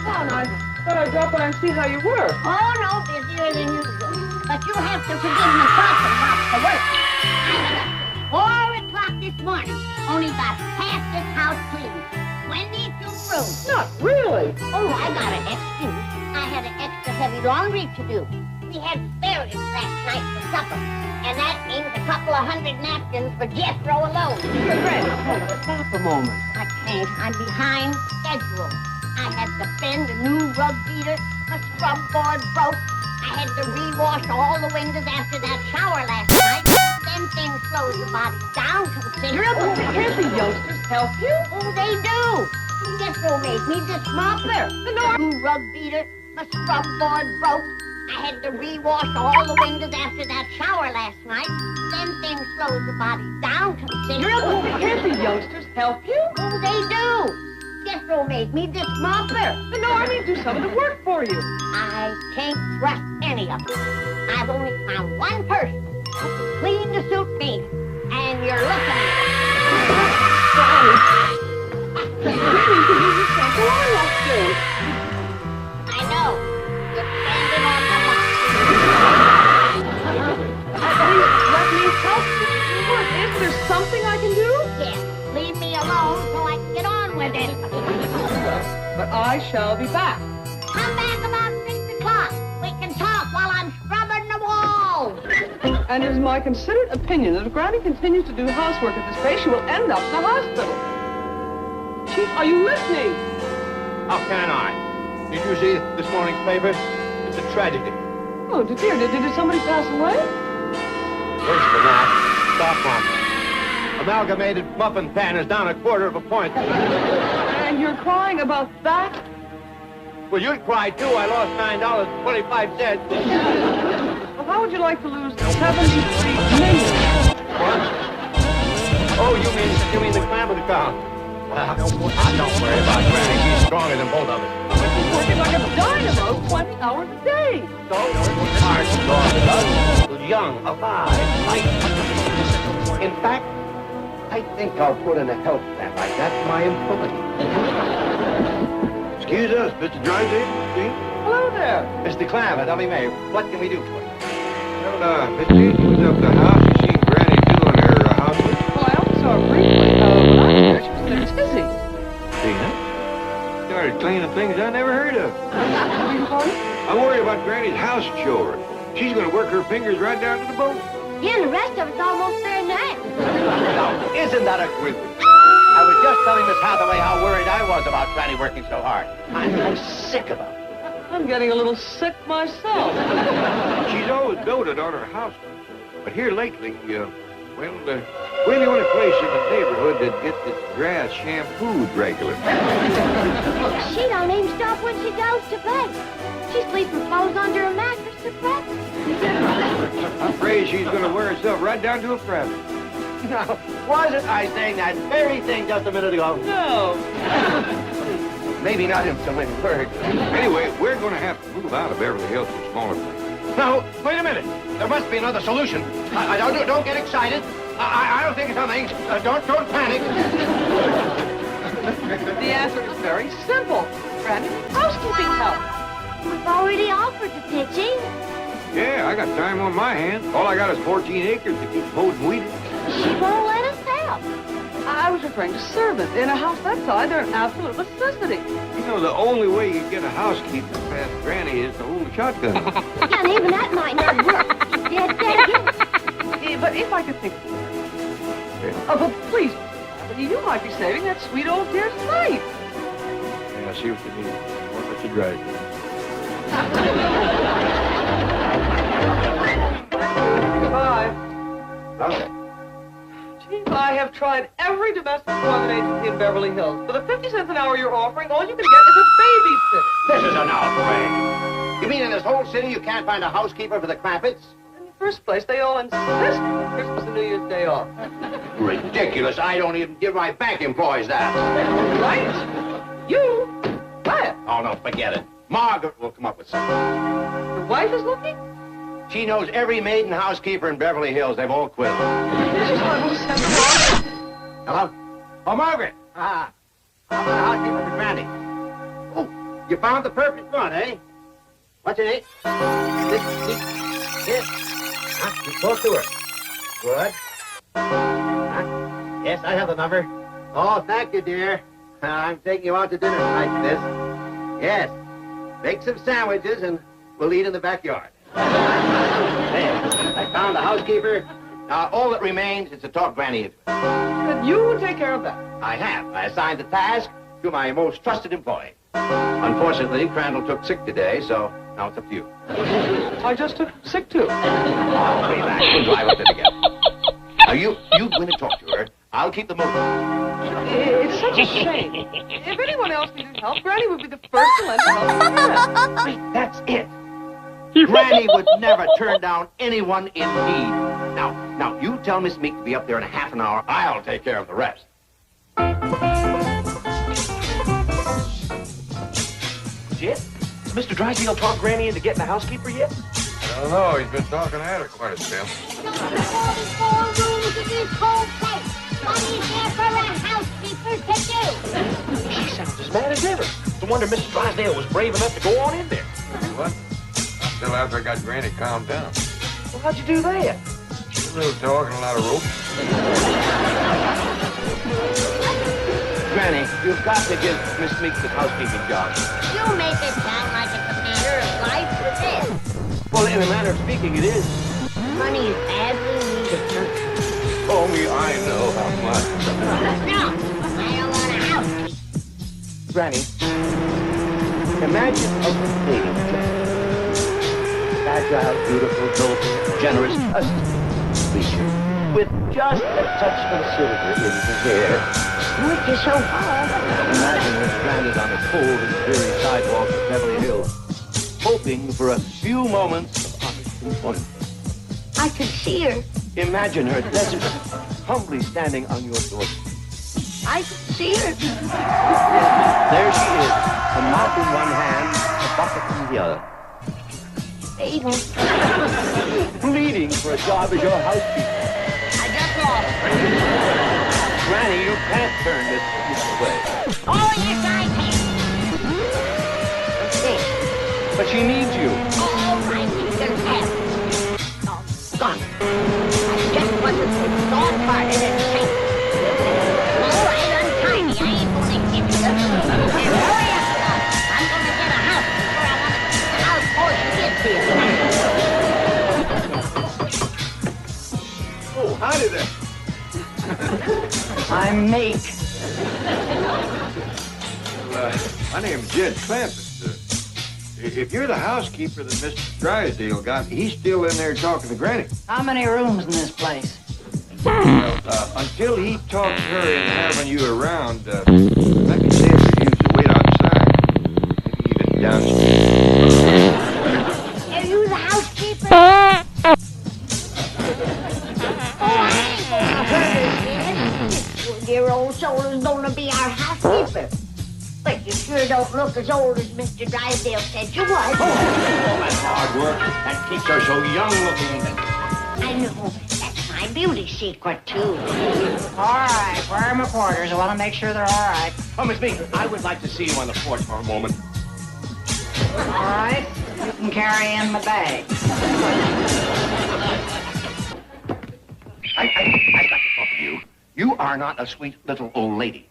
Come on, I thought I'd drop by and see how you were. Oh, no, busier than usual. But you have to forgive me talking about the work. I got up 4 o'clock this morning. Only got half this house clean. 22 rooms. Not really. Oh, I got an excuse. I had an extra heavy laundry to do. We had spare ribs last night for supper. And that means a couple of 100 napkins for Jethro alone. Stop a moment. I can't. I'm behind schedule. I had to bend a new rug beater. My scrub board broke. I had to rewash all the windows after that shower last night. Them things slows the body down considerable. Can't the youngsters help you? Oh, they do. Jethro made me this mopper. The new rug beater. My scrub board broke. I had to rewash all the windows after that shower last night. Them things slows the body down considerable. Can't the youngsters help you? Oh, they do. Jethro made me this mopper. No, I mean do some of the work for you. I can't trust any of them. I've only found one person who can clean to suit me. And you're looking at it. I know. Depending on the luck. At least let me help you. Is there something I can do? Yeah, leave me alone so I can get on with it. But I shall be back. Come back about 6 o'clock. We can talk while I'm scrubbing the walls. And it is my considered opinion that if Granny continues to do housework at this pace, she will end up in the hospital. Chief, are you listening? How can I? Did you see this morning's paper? It's a tragedy. Oh, dear, did somebody pass away? Worse than that. Stop on. Amalgamated muffin pan is down 1/4 point. And you're crying about that? Well, you'd cry, too. I lost $9.25. Well, how would you like to lose 73 million? What? Oh, you mean the clam account? Well, don't worry about Granny. She's stronger than both of us. She's working like a dynamo 20 hours a day. So, hard strong, young, alive, light. In fact, I think I'll put in a health plan like that for my employees. Excuse us, Mr. Drysdale. Hello there. Mr. Clam at May, what can we do for you? Well, Miss Susie was up the house and seen Granny doing her housework. Well, I only saw her briefly. When I was there, she was in a tizzy. See, huh? Started cleaning things I never heard of. Beg your pardon? I'm worried about Granny's house chores. She's going to work her fingers right down to the bone. Yeah, and the rest of it's almost there now. Now, isn't that a great one? I was just telling Miss Hathaway how worried I was about Granny working so hard. I'm sick of her. I'm getting a little sick myself. She's always doted on her house. But here lately, we're the only place in the neighborhood that gets its grass shampooed regular. She don't even stop when she goes to bed. She sleeps with clothes under a mattress to breakfast. I'm afraid she's going to wear herself right down to a private. Now, wasn't I saying that very thing just a minute ago? No. Maybe not in so many words. Anyway, we're going to have to move out of Beverly Hills to a smaller place. Now, wait a minute. There must be another solution. Don't get excited. I don't think of something. Don't panic. The answer is very simple. Granny, housekeeping help. We've already offered to pitch in. Yeah, I got time on my hands. All I got is 14 acres to keep mowed and weeded. She won't let us help. I was referring to servants. In a house that size, they're an absolute necessity. You know, the only way you get a housekeeper past Granny is to hold a shotgun. And even that might not work. Yes, thank you. But if I could think... Oh, but please, you might be saving that sweet old dear's life. Yeah, I see what you mean. Won't let you drive. Goodbye. Okay. Chief, I have tried every domestic employment agency in Beverly Hills. For the 50 cents an hour you're offering, all you can get is a babysitter. This is an outrage. You mean in this whole city you can't find a housekeeper for the Clampetts? In the first place, they all insist on Christmas and New Year's Day off. Ridiculous. I don't even give my bank employees that. Right? You? Where? Oh, no, forget it. Margaret will come up with something. Your wife is looking? She knows every maid and housekeeper in Beverly Hills. They've all quit. Hello? Oh, Margaret. How about a housekeeper for Granny? Oh, You found the perfect one, eh? What's your name? Yes. Huh? You spoke to her. Good. Huh? Yes, I have the number. Oh, thank you, dear. I'm taking you out to dinner tonight, miss. Yes. Make some sandwiches and we'll eat in the backyard. Hey, I found the housekeeper. Now, all that remains is to talk Granny into it. Then you take care of that. I have. I assigned the task to my most trusted employee. Unfortunately, Crandall took sick today, so now it's up to you. I just took sick too. I'll relax. We'll drive up there together. Now, you go in and talk to her. I'll keep the motor. It's such a shame. If anyone else needed help, Granny would be the first to lend a helping hand. Wait, that's it. Granny would never turn down anyone in need. Now, you tell Miss Meek to be up there in a half an hour. I'll take care of the rest. Jit? Has Mr. Drysdale talked Granny into getting a housekeeper yet? I don't know. He's been talking at her quite a spell. 44 rules of this whole place. What is there for a housekeeper to do? She sounds as mad as ever. No wonder Mr. Drysdale was brave enough to go on in there. What? Still after I got Granny calmed down. Well, how'd you do that? A little talk and a lot of rope. Granny, you've got to give Miss Meek the housekeeping job. You make it sound like it's a matter of life or death. Well, in a manner of speaking, it is. Money is badly needed, huh? Oh, me, I know how much. No, I don't want a housekeeper. Granny, imagine a lady. Fragile, beautiful, noble, generous, a creature with just a touch of silver in her hair. Would you so far? Imagine her stranded on the cold and dreary sidewalk of Beverly Hills, hoping for a few moments of honest employment. I could see her. Imagine her desert, humbly standing on your doorstep. I could see her. There she is, a mop in one hand, a bucket in the other. Baby, Pleading for a job as your housekeeper. I just lost her. Granny, you can't turn this away. Oh, yes, I can. But she needs you. Oh, my fingers have. Doggone. I just wasn't so soft-hearted and safe. All right, untie me. I ain't gonna give you the... And hurry up, Doc. I'm gonna get a house before I want to keep the house before she gets here. Oh, howdy there. I'm Meek. Well, my name's Jed Clamp. If you're the housekeeper that Mr. Drysdale got, he's still in there talking to Granny. How many rooms in this place? Until he talks her into having you around, I can say if you use the wait outside. Maybe even downstairs. Are you the housekeeper? Oh, I ain't gonna hurt her, kid. This dear old soul is gonna be our housekeeper. But you sure don't look as old as Mr. Drysdale said you was. All that hard work, that keeps her so young looking. I know. That's my beauty secret, too. All right, where are my quarters? I want to make sure they're all right. Oh, Miss Meek, I would like to see you on the porch for a moment. All right, you can carry in my bag. I've got to talk to you. You are not a sweet little old lady.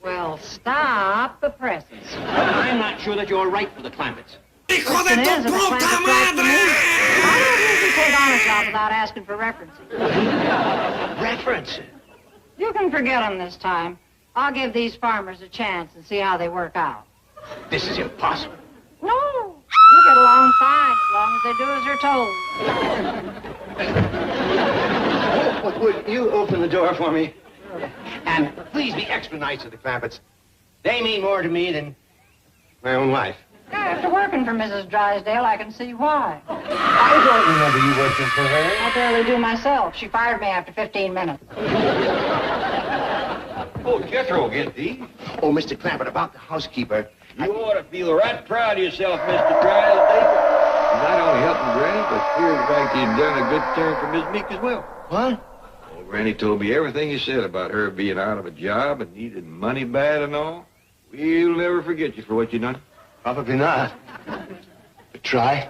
Well, stop the presses. I'm not sure that you're right for the Clampets. Question is, if the Clampets right for me, I don't usually take on a job without asking for references. References? You can forget them this time. I'll give these farmers a chance and see how they work out. This is impossible. No, we'll get along fine as long as they do as they're told. Would you open the door for me? And please be extra nice to the Clampets. They mean more to me than my own wife. After working for Mrs. Drysdale, I can see why. I don't remember you working for her. I barely do myself. She fired me after 15 minutes. Oh, Jethro, get these. Oh, Mr. Clampett, about the housekeeper. You ought to feel right proud of yourself, Mr. Drysdale. Not only helping Granny, but here's the fact you've done a good turn for Miss Meek as well. What? Well, Granny told me everything you said about her being out of a job and needed money bad and all. We'll never forget you for what you done. Probably not. But try.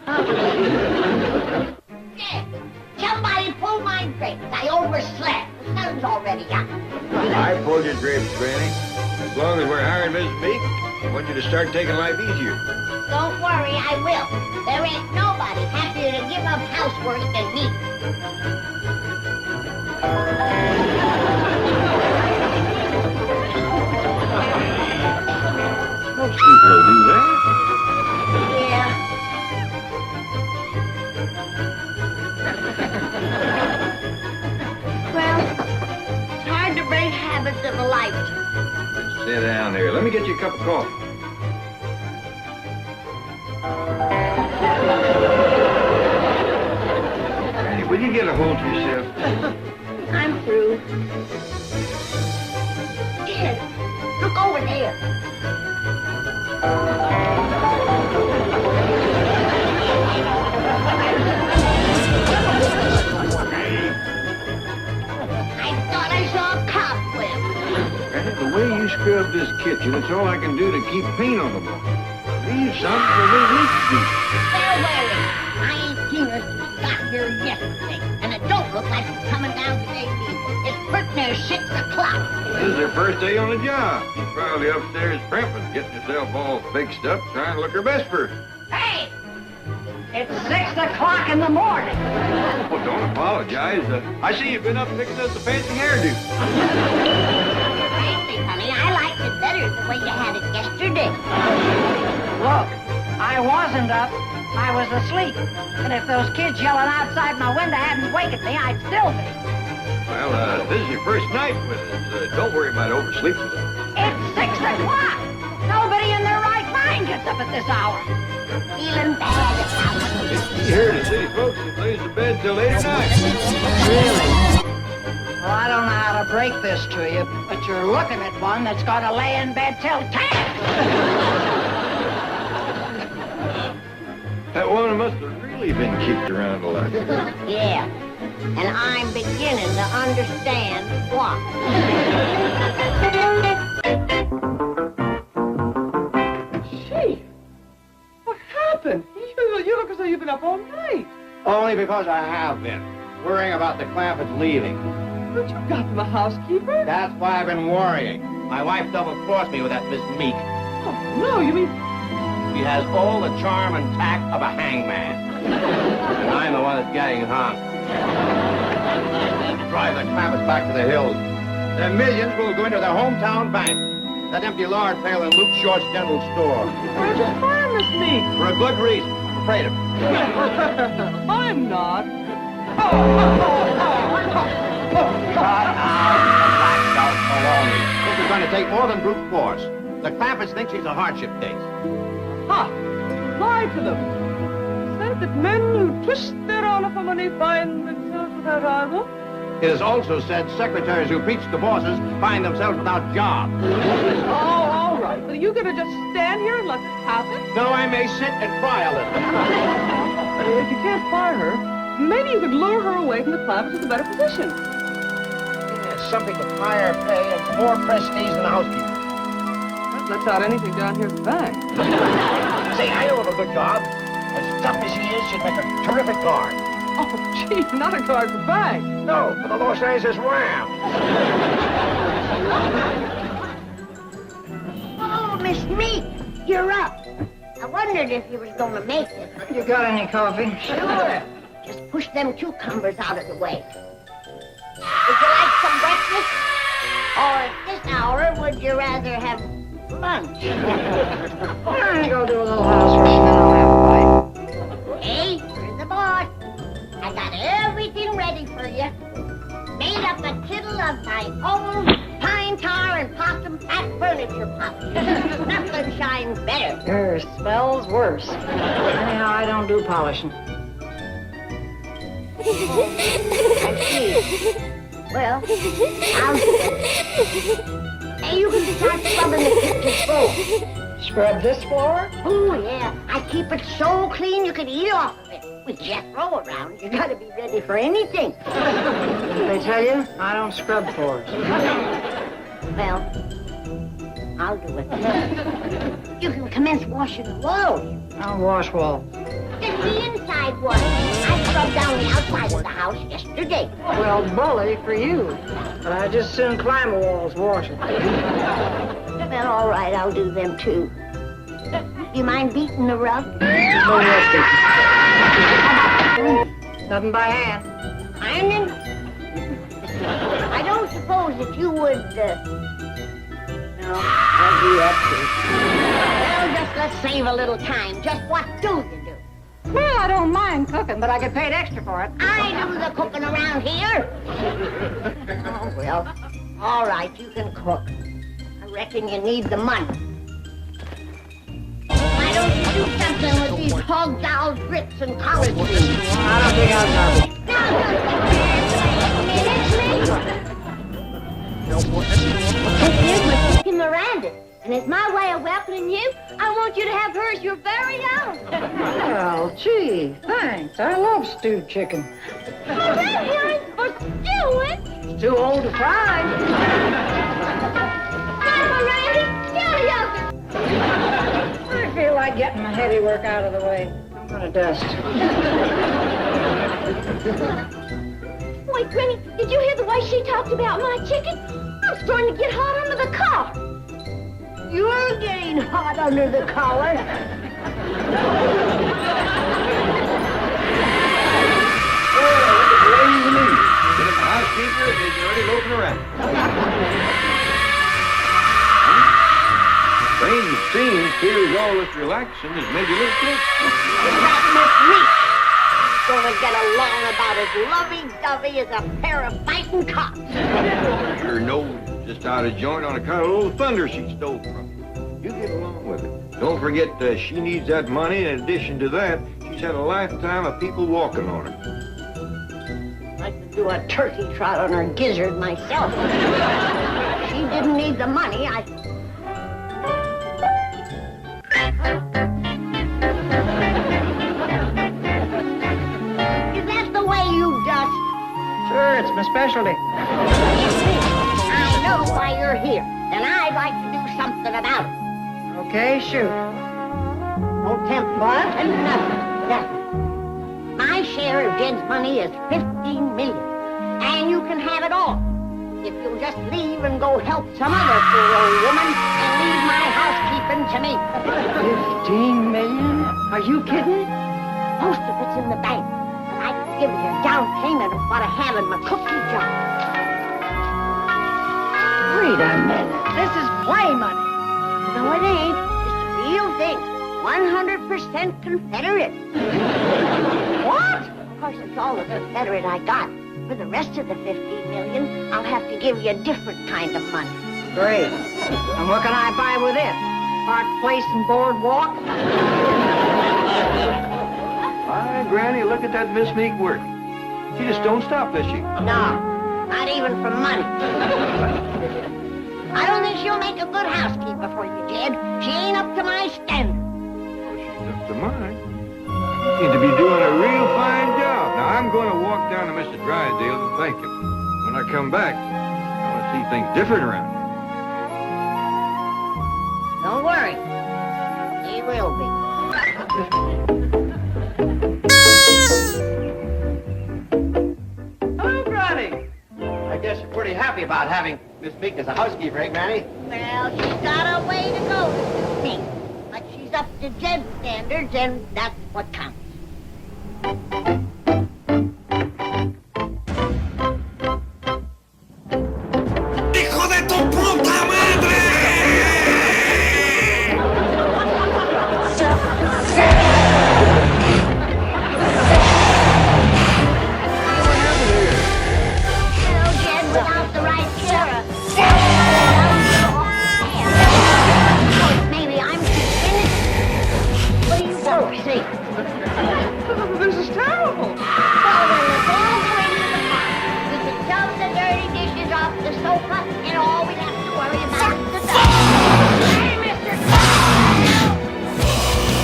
Yeah. Somebody pull my drapes. I overslept. The sun's already up. I pulled your drapes, Granny. As long as we're hiring Mrs. Meek, I want you to start taking life easier. Don't worry, I will. There ain't nobody happier to give up housework than me. Most people do that. Yeah. Well, it's hard to break habits of a lifetime. Sit down there. Let me get you a cup of coffee. Granny, will you get a hold of yourself? I'm through. Dad, look over there. I thought I saw a cobweb. Granny, the way you scrub this kitchen, it's all I can do to keep paint on the wall. Leave something for Miss Meek to do. They're wearing. I ain't seen her since she got here yesterday, and it don't look like she's coming down today either. It's pretty near 6 o'clock. This is her first day on the job. She's probably upstairs primping, getting herself all fixed up, trying to look her best for her. Hey! It's 6 o'clock in the morning. Oh, don't apologize. I see you've been up fixing us a fancy hairdo. Frankly, honey, I liked it better the way you had it yesterday. Look, I wasn't up. I was asleep. And if those kids yelling outside my window hadn't wakened me, I'd still be. Well, this is your first night with us. Don't worry about oversleeping. It's 6 o'clock. Nobody in their right mind gets up at this hour. Feeling bad about it. You heard the city folks that lays to bed till 8 or 9. Really? Well, I don't know how to break this to you, but you're looking at one that's going to lay in bed till 10. That one must have really been kicked around a lot. Yeah, and I'm beginning to understand why. Gee, what happened? You look as though you've been up all night. Only because I have been. Worrying about the Clampetts leaving. But you got them a housekeeper. That's why I've been worrying. My wife double-crossed me with that Miss Meek. Oh, no, you mean... She has all the charm and tact of a hangman. And I'm the one that's getting hung. Drive the Clampetts back to the hills. Their millions will go into their hometown bank. That empty lard pail in Luke Short's general store. Where'd you find Miss Meek? For a good reason. I'm afraid of it. I'm not. Shut out the blacked out baloney. This is going to take more than brute force. The Clampetts think she's a hardship case. Ha! Lie to them. Said that men who twist their honor for money find themselves without honor. It is also said secretaries who preach to bosses find themselves without jobs. Oh, all right. But are you going to just stand here and let this happen? No, I may sit and cry a little. If you can't fire her, maybe you could lure her away from the Clampetts with a better position. Yeah, something with higher pay and more prestige than a housekeeper. That lets out anything down here at the bank. Say, I know of a good job. As tough as she is, she'd make a terrific guard. Oh, gee, not a guard for bank. No, for the Los Angeles Rams. Oh, Miss Meek, you're up. I wondered if you was going to make it. You got any coffee? Sure. Just push them cucumbers out of the way. Would you like some breakfast? Or at this hour, would you rather have lunch? Why don't you go do a little housework and then I'll have a bite? Hey, you're the boss. I got everything ready for you. Made up a tittle of my own pine tar and possum fat furniture polish. Nothing shines better. Yours smells worse. Anyhow, I don't do polishing. I see. Well, I'll do it. Hey, you can start scrubbing the kitchen floor. Scrub this floor? Oh, yeah. I keep it so clean you can eat off of it. With Jethro around, you gotta be ready for anything. Did they tell you? I don't scrub floors. Well, I'll do it. You can commence washing the walls. I'll wash walls. Just the inside one. I scrubbed down the outside of the house yesterday. Well, bully for you. But I just soon climb the walls washing. Well, all right, I'll do them too. You mind beating the rug? Nothing by hand. Ironing? I don't suppose that you would, No, I'll do that too. Well, just let's save a little time. Just what do you do? Well, I don't mind cooking, but I get paid extra for it. I do the cooking around here. Oh, well, all right, you can cook. I reckon you need the money. Why don't you do something with these hog dolls, grits, and collard greens? I don't think I'll know. Now, just a minute, Here's my chicken Miranda, and as my way of welcoming you, I want you to have her as your very own. Well, gee, thanks. I love stewed chicken. Well, that here is for stewing. It's too old to fry. Now, Miranda, jelly oven. I feel like getting my heavy work out of the way. I'm gonna dust. Wait, Granny, did you hear the way she talked about my chicken? I'm starting to get hot under the collar. You're getting hot under the collar. Ladies and ladies, get up the housekeeper and you're already loafing around. Strange scenes here's all this relaxing has made you look good. That Miss Meek gonna get along about as lovey-dovey as a pair of fighting cocks. Your nose just out of joint on account of a little thunder she stole from you. You get along with it. Don't forget she needs that money. In addition to that, she's had a lifetime of people walking on her. I could do a turkey trot on her gizzard myself. She didn't need the money. Is that the way you dust? Sure, it's my specialty. I know why you're here, and I'd like to do something about it. Okay, shoot. No tempt what? Nothing. My share of Jed's money is $15 million, and you can have it all if you'll just leave and go help some other poor old woman and leave my housekeeping to me. 15 million? Are you kidding? Most of it's in the bank, and I can give you a down payment of what I have in my cookie jar. Wait a minute. This is play money. No, it ain't. It's the real thing. 100% Confederate. What? Of course, it's all the Confederate I got. For the rest of the $15 million, I'll have to give you a different kind of money. Great. And what can I buy with it? Park Place and Boardwalk? My Granny, look at that Miss Meek work. She just don't stop, does she? No, not even for money. I don't think she'll make a good housekeeper for you, Jed. She ain't up to my standard. Well, she's up to mine. You seem to be doing a real fine job. Now, I'm going to walk down to Mr. Drysdale and thank him. When I come back, I want to see things different around here. Don't worry. He will be. Hello, Granny. I guess you're pretty happy about having Miss Meek as a housekeeper, eh, Granny? Well, she's got a way to go, Mr. Meek. But she's up to Jed's standards, and that's what counts. ¡Hijo de tu puta madre! Well, Jed, without the right sheriff. Maybe I'm too finished. What do you folks think? This is terrible. Well, then let's all go into the park. We can shove the dirty dishes off the sofa, and all we have to worry about is the dust. Hey, Mr.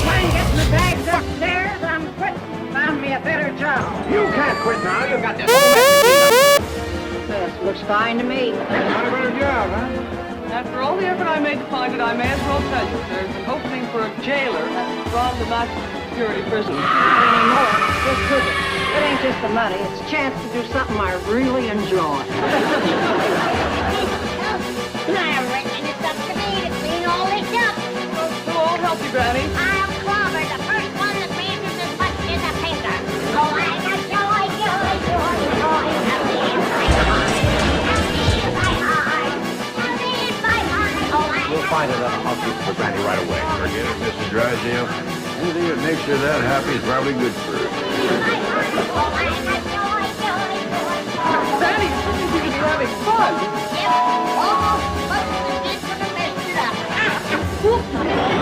Mind getting the bags upstairs? I'm quitting. Found me a better job. You can't quit now. You got this. This looks fine to me. Not a better job, huh? No, After all the effort I made to find it, I may as well tell you there's an opening for a jailer from the maximum security prison. Anymore. This prison. It ain't just the money. It's a chance to do something I really enjoy. Now, Rick, it's up to me to clean all this up. So I'll help you, Granny. I'll clobber the first one that raises as much as a finger. Oh, I got joy, joy, joy, joy. Happy in my heart. Happy in my heart. Happy in my heart. Oh, I We'll find another housekeeper for Granny right away. Forget it, Mrs. Drysdale. Anything that makes her that happy is probably good for her. Oh, I got joy, joy, joy, joy. Granny, you seem to be having fun. Yep, almost, but the kids would have messed it up.